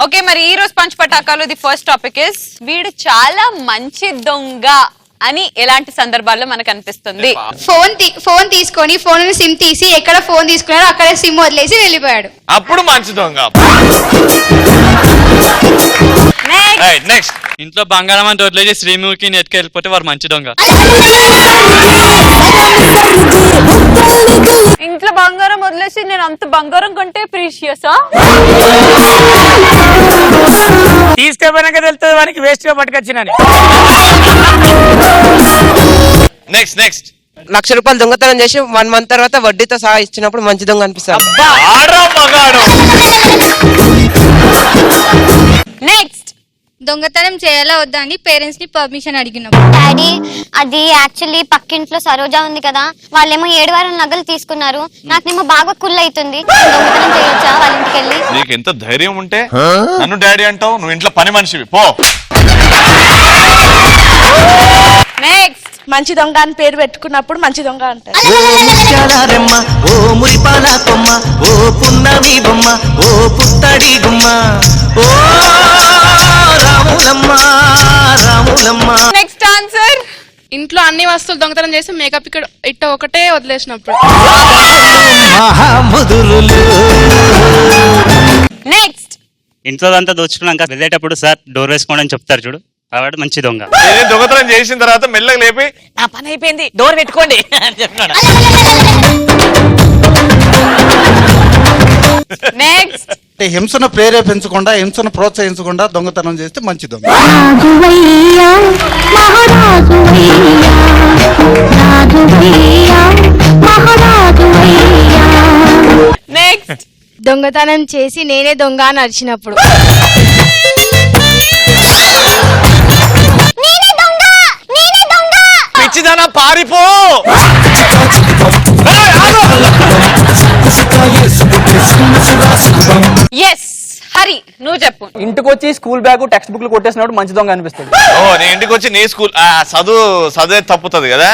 Okay, మరి ఈ రోజు పంచ్ పటాకాలు ది ఫస్ట్ టాపిక్ ఇస్ వీడు చాలా మంచి దొంగ అని ఎలాంటి సందర్భాల్లో మనకు అనిపిస్తుంది? ఫోన్ తీసుకొని ఫోన్ సిమ్ తీసి ఎక్కడ ఫోన్ తీసుకున్నారో అక్కడ సిమ్ వదిలేసి వెళ్ళిపోయాడు, అప్పుడు మంచి దొంగ. నెక్స్ట్, ఇంట్లో బంగారం అంతా వదిలేసి శ్రీముఖి నెట్కి వెళ్ళిపోతే వారు మంచి దొంగ. ఇంట్లో బంగారం వదిలేసి నేను అంత బంగారం కంటే ప్రీషియసా? తీసుకెళ్ళినాక తెలుస్తుంది వానికి వేస్ట్ గా పట్టుకొచ్చినని. నెక్స్ట్ 1,00,000 రూపాయలు దొంగతనం చేసి 1 మంత్ తర్వాత వడ్డీతో సహా ఇచ్చినప్పుడు మంచి దొంగ అనిపిస్తాడు. నెక్స్ట్, దొంగతనం చేయాలా వద్దా అని పేరెంట్స్ ని పర్మిషన్ అడిగినప్పుడు. డాడీ, అది యాక్చువల్లీ పక్కింట్లో సరోజా ఉంది కదా, వాళ్ళేమో 7 వారాల నగలు తీసుకున్నారు, నాకేమో బాగా కుల్ అవుతుంది, దొంగతనం చేయొచ్చా వాళ్ళ ఇంటికి వెళ్ళి? నీకు ఎంత ధైర్యం ఉంటే నన్ను డాడీ అంటావు? నువ్వు ఇంట్లో పని మనిషివి, పో. నెక్స్ట్, మంచి దొంగ అని పేరు పెట్టుకున్నప్పుడు మంచి దొంగ అంటారు. ఓ మురిపాల కొమ్మ, ఓ పున్నమి బొమ్మ, ఓ పుత్తడి గుమ్మ, ఓ రాములమ్మ రాములమ్మ. నెక్స్ట్ ఆన్సర్, ఇంట్లో అన్ని వస్తువులు దొంగతనం చేసి మేకప్ ఇక్కడ ఇట్ట ఒకటే వదిలేసినప్పుడు. నెక్స్ట్, ఇంట్లో అంతా దోచుకున్నాక వెళ్ళేటప్పుడు సార్ డోర్ వేసుకోండి అని చెప్తారు చూడు, కాబట్టి మంచి దొంగ. నేను దొంగతనం చేసిన తర్వాత మెల్లగా లేపి నా పని అయిపోయింది, డోర్ పెట్టుకోండి అని చెప్తున్నాడు. నెక్స్ట్, హింసను ప్రేరేపించకుండా హింసను ప్రోత్సహించకుండా దొంగతనం చేస్తే మంచి దొంగ. నెక్స్ట్, దొంగతనం చేసి నేనే దొంగ అని అరిచినప్పుడు. పిచ్చిదనా పారిపో. ఎస్ హరి, నువ్వు చెప్పు. ఇంటికి వచ్చి స్కూల్ బ్యాగ్ టెక్స్ట్ బుక్లు కొట్టేసినప్పుడు మంచి దొంగ అనిపిస్తుంది. ఓ, నీ ఇంటికి వచ్చి నీ స్కూల్ చదువే తప్పుతుంది కదా.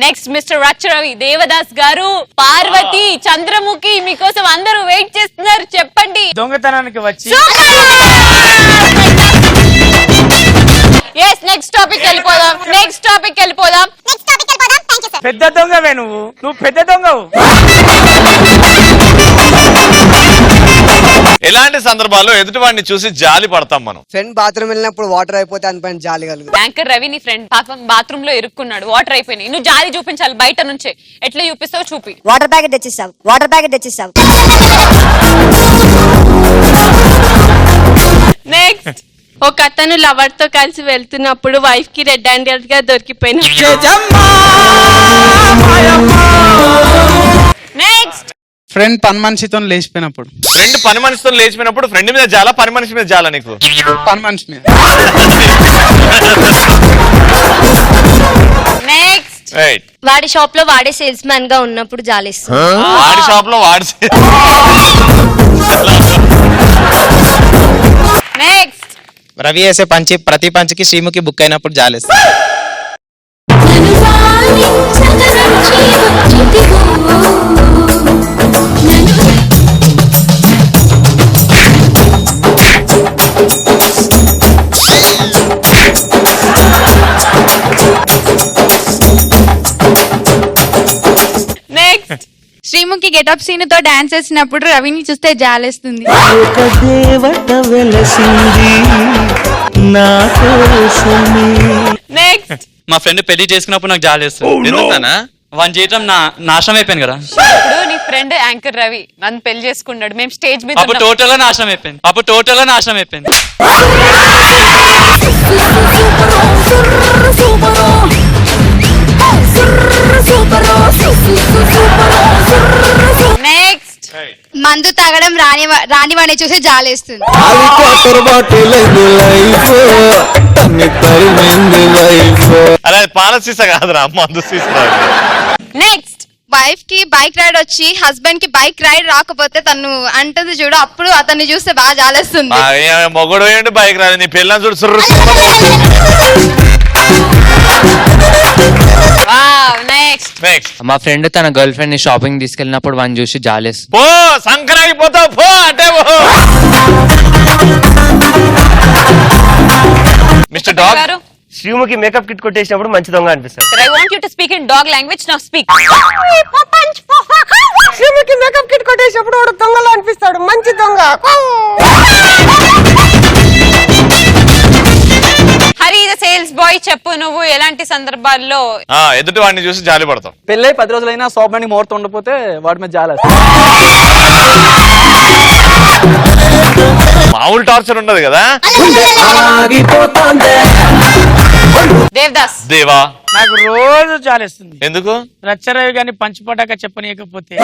నెక్స్ట్ మిస్టర్ రచ్చరవి దేవదాస్ గారు, పార్వతి, చంద్రముఖి మీకోసం అందరూ వెయిట్ చేస్తున్నారు, చెప్పండి. దొంగతనానికి వచ్చి ఎస్, నెక్స్ట్ టాపిక్ వెళ్ళిపోదాం. పెద్ద దొంగవే నువ్వు పెద్ద దొంగవు. ఎలాంటి సందర్భాల్లో ఎదుటివాడిని చూసి జాలి పడతాం మనం? ఫ్రెండ్ బాత్రూమ్ వెళ్ళినప్పుడు వాటర్ అయిపోతే అనిపైన జాలి కలుగు. యాంకర్ రవి నీ ఫ్రెండ్ పాపం బాత్రూమ్ లో ఇరుక్కున్నాడు, వాటర్ అయిపోయినాయి, నువ్వు జాలి చూపించాలి బయట నుంచే. ఎట్లా చూపిస్తావు చూపి. Water packet తెచ్చిస్తావు. నెక్స్ట్, ఒక అతను లవర్ తో కలిసి వెళ్తున్నప్పుడు వైఫ్ కి రెడ్ హ్యాండెడ్ గా దొరికిపోయిన. నెక్స్ట్, ఫ్రెండ్ పని మనిషితో లేచిపోయినప్పుడు. ఫ్రెండ్ పని మనిషితో లేచిపోయినప్పుడు ఫ్రెండ్ మీద జాలా, పని మనిషి మీద జాలా నీకు? పని మనిషి మీద. నెక్స్ట్, వాడి షాప్ లో వాడే సేల్స్ మ్యాన్ గా ఉన్నప్పుడు జాలేస్తుంది. వాడి షాప్ లో వాడి. నెక్స్ట్, రవి వేసే ప్రతి పంచికి శ్రీముఖి బుక్ అయినప్పుడు జాలేస్తుంది. నెక్స్ట్, శ్రీముఖి గెటప్ సీన్ తో డాన్స్ చేసినప్పుడు రవిని చూస్తే జాలేస్తుంది. ఒక దేవత వెలసింది నా కోసమే. నెక్స్ట్, మా ఫ్రెండ్ పెళ్లి చేసుకున్నప్పుడు నాకు జాలి వేస్తుంది. ఎందుకనా? వాని జీవితం నాశనం అయిపోయింది కదా. ఇప్పుడు నీ ఫ్రెండ్ యాంకర్ రవి నన్ను పెళ్లి చేసుకున్నాడు, మేము స్టేజ్ మీద అప్పుడు టోటల్ గా నాశనం అయిపోయింది. నెక్స్ట్, మందు తాగడం రానివాడిని చూసి జాలేస్తుంది. అలా పాల సీసా కాదురా, మందు సీసా. నెక్స్ట్, వైఫ్ కి బైక్ రైడ్ వచ్చి హస్బెండ్ కి బైక్ రైడ్ రాకపోతే తను అంటది చూడు, అప్పుడు అతన్ని చూస్తే బాగా జాలేస్తుంది. మొగడు ఏంటి బైక్ రాదు, నీ పిల్లని చూడు సుర్రు. Wow, nice. నెక్స్ట్ మా ఫ్రెండ్ తన గర్ల్ ఫ్రెండ్ ని షాపింగ్ తీసుకెళ్ళినప్పుడు వాడిని చూసి జాలేసి పో సంక్రాంతి పో అంటే మిస్టర్ డాగ్ గారు శివుకి మేకప్ కిట్ కొట్టేసినప్పుడు మంచి దొంగ అనిపిస్తుంది. I want you to speak in dog language. Now speak. శివుకి మేకప్ కిట్ కొట్టేసినప్పుడు వాడు దొంగలా అనిపిస్తాడు, మంచి దొంగ. హరి ద సేల్స్ బాయ్, చెప్పు నువ్వు ఎలాంటి సందర్భాల్లో ఎదుటి వాడిని చూసి జాలి పడతావు? పెళ్ళై 10 రోజులైనా సోపని ముహూర్తం ఉండకపోతే వాడి మీద జాలి. మామూలు టార్చర్ ఉండదు కదా. దేవదాస్. దేవా నాకు రోజు జాలేస్తుంది. ఎందుకు? రచ్చరవి గాని పంచిపటాక చెప్పనీయకపోతే